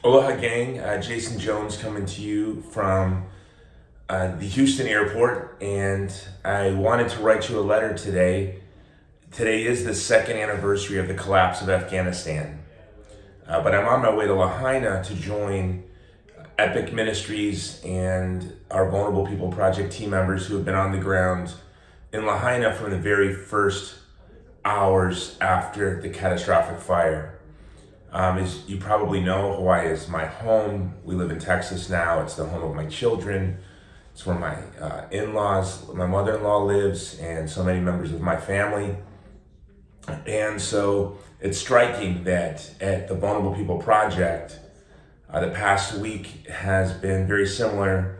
Aloha gang, Jason Jones coming to you from the Houston airport, and I wanted to write you a letter today. Today is the second anniversary of the collapse of Afghanistan, but I'm on my way to Lahaina to join Epic Ministries and our Vulnerable People Project team members who have been on the ground in Lahaina from the very first hours after the catastrophic fire. As you probably know, Hawaii is my home. We live in Texas now. It's the home of my children. It's where my in-laws, my mother-in-law lives, and so many members of my family. And so it's striking that at the Vulnerable People Project, the past week has been very similar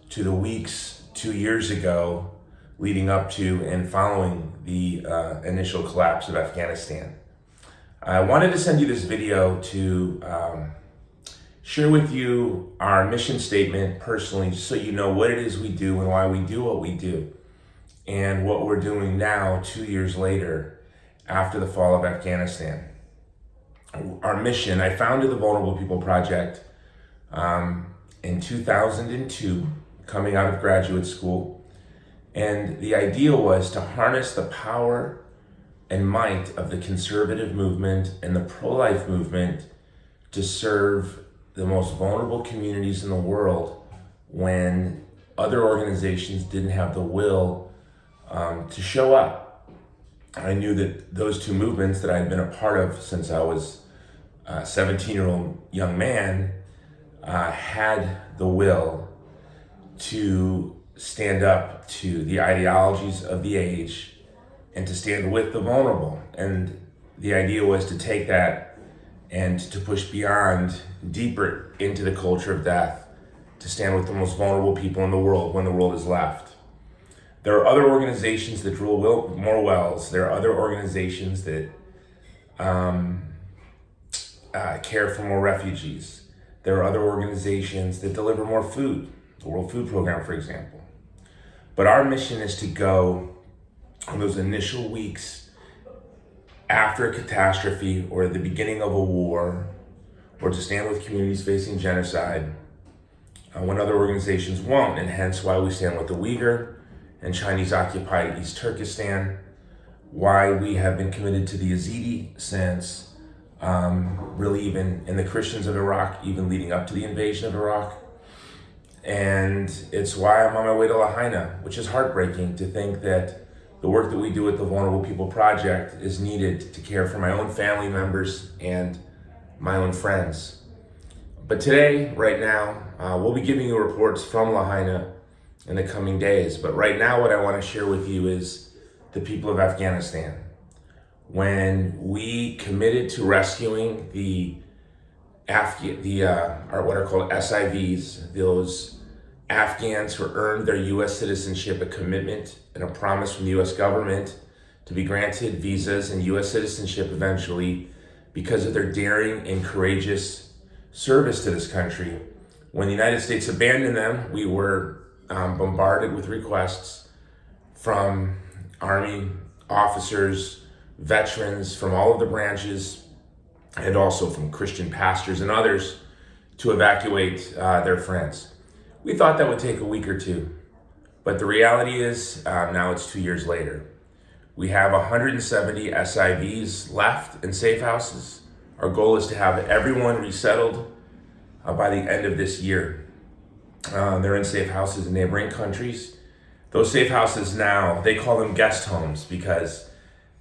to the weeks 2 years ago leading up to and following the initial collapse of Afghanistan. I wanted to send you this video to share with you our mission statement personally, just so you know what it is we do and why we do what we do, and what we're doing now 2 years later after the fall of Afghanistan. Our mission, I founded the Vulnerable People Project in 2002, coming out of graduate school, and the idea was to harness the power and might of the conservative movement and the pro-life movement to serve the most vulnerable communities in the world when other organizations didn't have the will to show up. I knew that those two movements that I had been a part of since I was a 17-year-old young man had the will to stand up to the ideologies of the age and to stand with the vulnerable. And the idea was to take that and to push beyond, deeper into the culture of death, to stand with the most vulnerable people in the world when the world is left. There are other organizations that drill more wells. There are other organizations that care for more refugees. There are other organizations that deliver more food, the World Food Program, for example. But our mission is to go in those initial weeks after a catastrophe or the beginning of a war, or to stand with communities facing genocide when other organizations won't, and hence why we stand with the Uyghur and Chinese-occupied East Turkestan, why we have been committed to the Yazidi since really even in the Christians of Iraq, even leading up to the invasion of Iraq. And it's why I'm on my way to Lahaina, which is heartbreaking to think that the work that we do at the Vulnerable People Project is needed to care for my own family members and my own friends. But today, right now, we'll be giving you reports from Lahaina in the coming days. But right now, what I want to share with you is the people of Afghanistan. When we committed to rescuing what are called SIVs, those Afghans who earned their U.S. citizenship, a commitment and a promise from the U.S. government to be granted visas and U.S. citizenship eventually because of their daring and courageous service to this country. When the United States abandoned them, we were bombarded with requests from Army officers, veterans from all of the branches, and also from Christian pastors and others to evacuate their friends. We thought that would take a week or two, but the reality is now it's 2 years later. We have 170 SIVs left in safe houses. Our goal is to have everyone resettled by the end of this year. They're in safe houses in neighboring countries. Those safe houses now, they call them guest homes because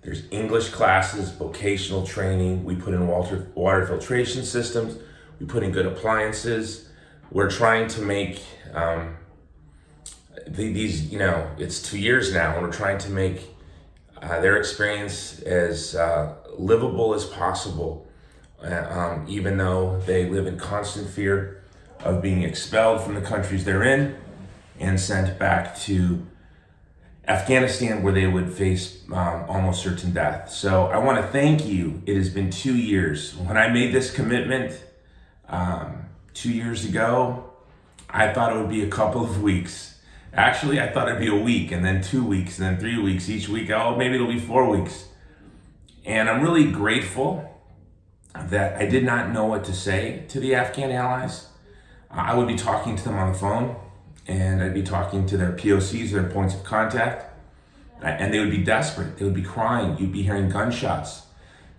there's English classes, vocational training. We put in water filtration systems. We put in good appliances. We're trying to make these, it's 2 years now, and we're trying to make their experience as livable as possible, even though they live in constant fear of being expelled from the countries they're in and sent back to Afghanistan, where they would face almost certain death. So I want to thank you. It has been 2 years. When I made this commitment 2 years ago, I thought it would be a couple of weeks. Actually, I thought it'd be a week, and then 2 weeks, and then 3 weeks. Each week, maybe it'll be 4 weeks. And I'm really grateful that I did not know what to say to the Afghan allies. I would be talking to them on the phone, and I'd be talking to their POCs, their points of contact, and they would be desperate. They would be crying. You'd be hearing gunshots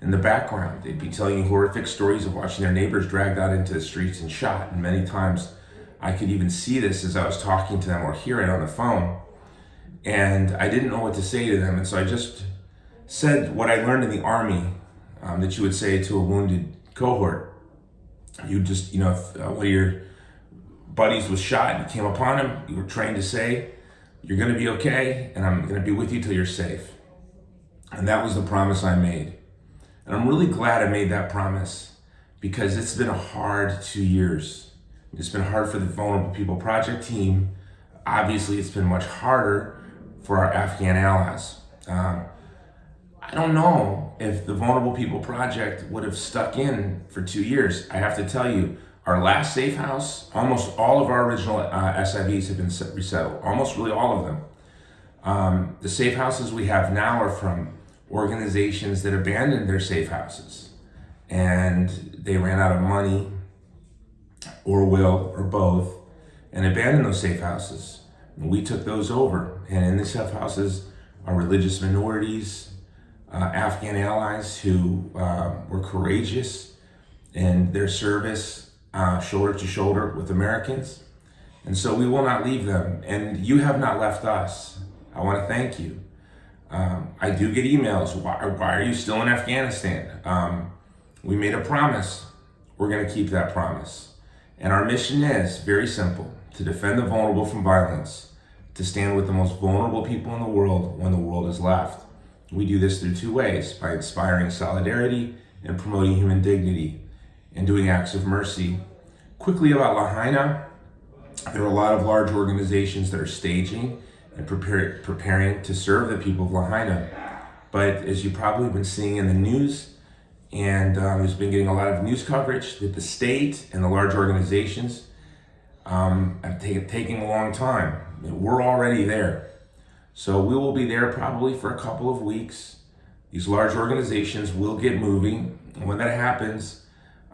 in the background. They'd be telling you horrific stories of watching their neighbors dragged out into the streets and shot. And many times I could even see this as I was talking to them or hear it on the phone. And I didn't know what to say to them. And so I just said what I learned in the Army, that you would say to a wounded cohort. You just, if one of your buddies was shot and you came upon him, you were trained to say, you're going to be okay, and I'm going to be with you till you're safe. And that was the promise I made. And I'm really glad I made that promise, because it's been a hard 2 years. It's been hard for the Vulnerable People Project team. Obviously, it's been much harder for our Afghan allies. I don't know if the Vulnerable People Project would have stuck in for 2 years. I have to tell you, our last safe house, almost all of our original SIVs have been resettled, almost really all of them. The safe houses we have now are from organizations that abandoned their safe houses, and they ran out of money or will or both, and abandoned those safe houses. And we took those over, and in the safe houses are religious minorities, Afghan allies who were courageous in their service, shoulder to shoulder with Americans. And so we will not leave them. And you have not left us. I want to thank you. I do get emails. Why are you still in Afghanistan? We made a promise. We're going to keep that promise. And our mission is very simple: to defend the vulnerable from violence, to stand with the most vulnerable people in the world when the world is left. We do this through two ways: by inspiring solidarity and promoting human dignity and doing acts of mercy. Quickly about Lahaina, there are a lot of large organizations that are staging and preparing to serve the people of Lahaina. But as you've probably been seeing in the news, and there's been getting a lot of news coverage, that the state and the large organizations have taking a long time. We're already there. So we will be there probably for a couple of weeks. These large organizations will get moving. And when that happens,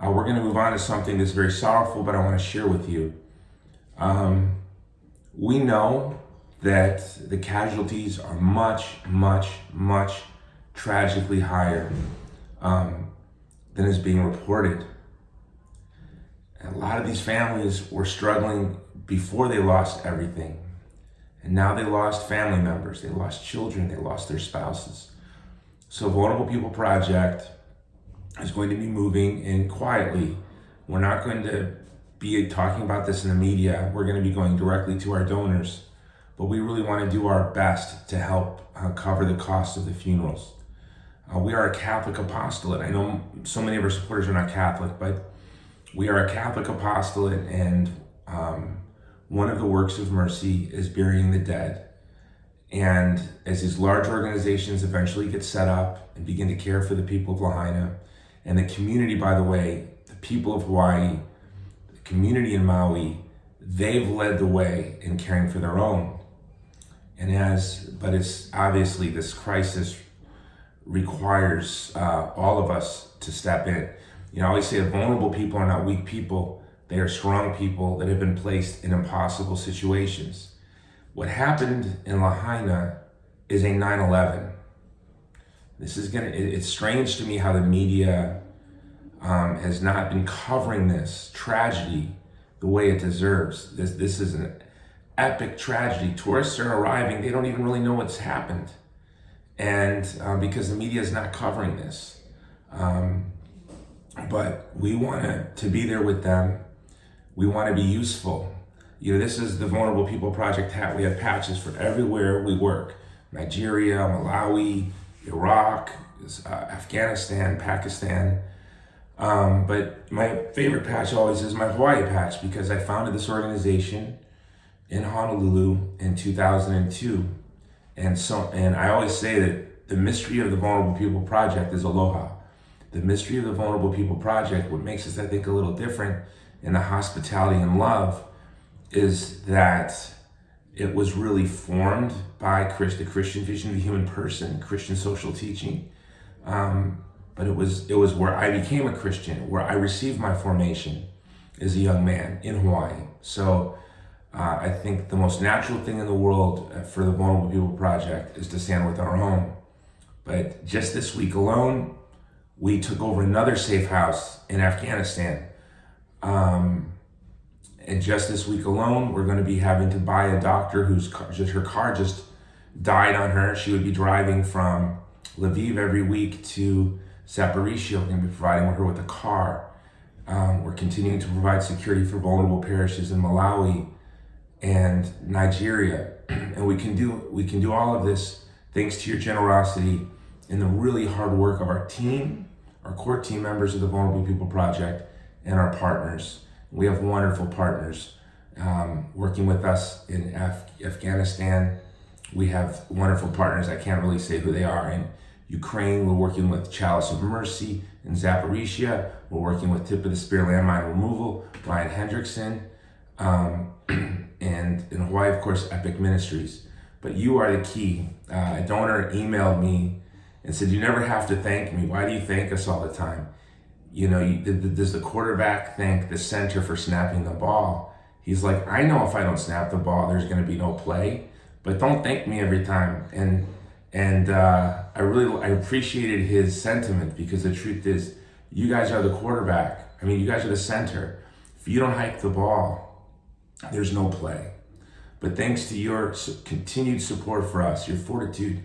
we're going to move on to something that's very sorrowful, but I want to share with you. We know that the casualties are much, much, much tragically higher than is being reported. And a lot of these families were struggling before they lost everything. And now they lost family members, they lost children, they lost their spouses. So Vulnerable People Project is going to be moving in quietly. We're not going to be talking about this in the media. We're going to be going directly to our donors. But we really want to do our best to help cover the cost of the funerals. We are a Catholic apostolate. I know so many of our supporters are not Catholic, but we are a Catholic apostolate, and one of the works of mercy is burying the dead. And as these large organizations eventually get set up and begin to care for the people of Lahaina, and the community, by the way, the people of Hawaii, the community in Maui, they've led the way in caring for their own. But it's obviously this crisis requires all of us to step in. I always say that vulnerable people are not weak people. They are strong people that have been placed in impossible situations. What happened in Lahaina is a 9/11. It's strange to me how the media has not been covering this tragedy the way it deserves. This is an epic tragedy. Tourists are arriving, they don't even really know what's happened. And because the media is not covering this. But we want to be there with them. We want to be useful. This is the Vulnerable People Project hat. We have patches for everywhere we work: Nigeria, Malawi, Iraq, Afghanistan, Pakistan. But my favorite patch always is my Hawaii patch, because I founded this organization in Honolulu in 2002. And I always say that the mystery of the Vulnerable People Project is aloha. The mystery of the Vulnerable People Project, what makes us, I think, a little different in the hospitality and love, is that it was really formed by the Christian vision of the human person, Christian social teaching. but it was where I became a Christian, where I received my formation as a young man in Hawaii. So I think the most natural thing in the world for the Vulnerable People Project is to stand with our own. But just this week alone, we took over another safe house in Afghanistan. And just this week alone, we're going to be having to buy a doctor her car just died on her. She would be driving from Lviv every week to Zaporizhia. We're going to be providing her with a car. We're continuing to provide security for vulnerable parishes in Malawi and Nigeria. And we can do all of this thanks to your generosity and the really hard work of our team, our core team members of the Vulnerable People Project, and our partners. We have wonderful partners working with us in Afghanistan. We have wonderful partners. I can't really say who they are. In Ukraine, we're working with Chalice of Mercy. In Zaporizhia, we're working with Tip of the Spear Landmine Removal, Ryan Hendrickson. And in Hawaii, of course, Epic Ministries. But you are the key. A donor emailed me and said, "You never have to thank me. Why do you thank us all the time? You know, does the quarterback thank the center for snapping the ball?" He's like, "I know if I don't snap the ball, there's going to be no play, but don't thank me every time." And I appreciated his sentiment, because the truth is, you guys are the quarterback. I mean, you guys are the center. If you don't hike the ball, there's no play. But thanks to your continued support for us, your fortitude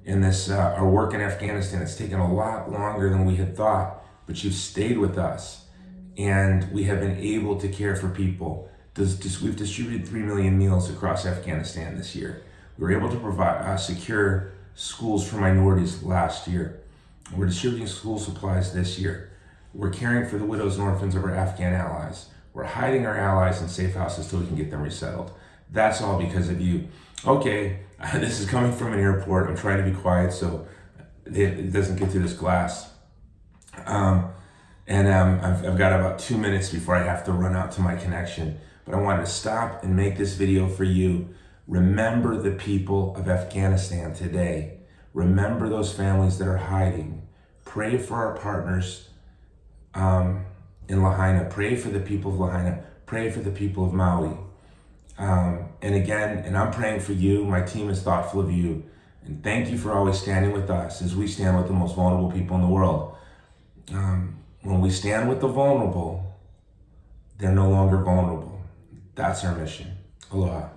in this, our work in Afghanistan, it's taken a lot longer than we had thought, but you've stayed with us, and we have been able to care for people. We've distributed 3 million meals across Afghanistan this year. We were able to provide secure schools for minorities last year. We're distributing school supplies this year. We're caring for the widows and orphans of our Afghan allies. We're hiding our allies in safe houses till we can get them resettled. That's all because of you. Okay, this is coming from an airport. I'm trying to be quiet so it doesn't get through this glass. I've got about 2 minutes before I have to run out to my connection. But I wanted to stop and make this video for you. Remember the people of Afghanistan today. Remember those families that are hiding. Pray for our partners in Lahaina. Pray for the people of Lahaina. Pray for the people of Maui. And I'm praying for you. My team is thoughtful of you. And thank you for always standing with us as we stand with the most vulnerable people in the world. When we stand with the vulnerable, they're no longer vulnerable. That's our mission. Aloha.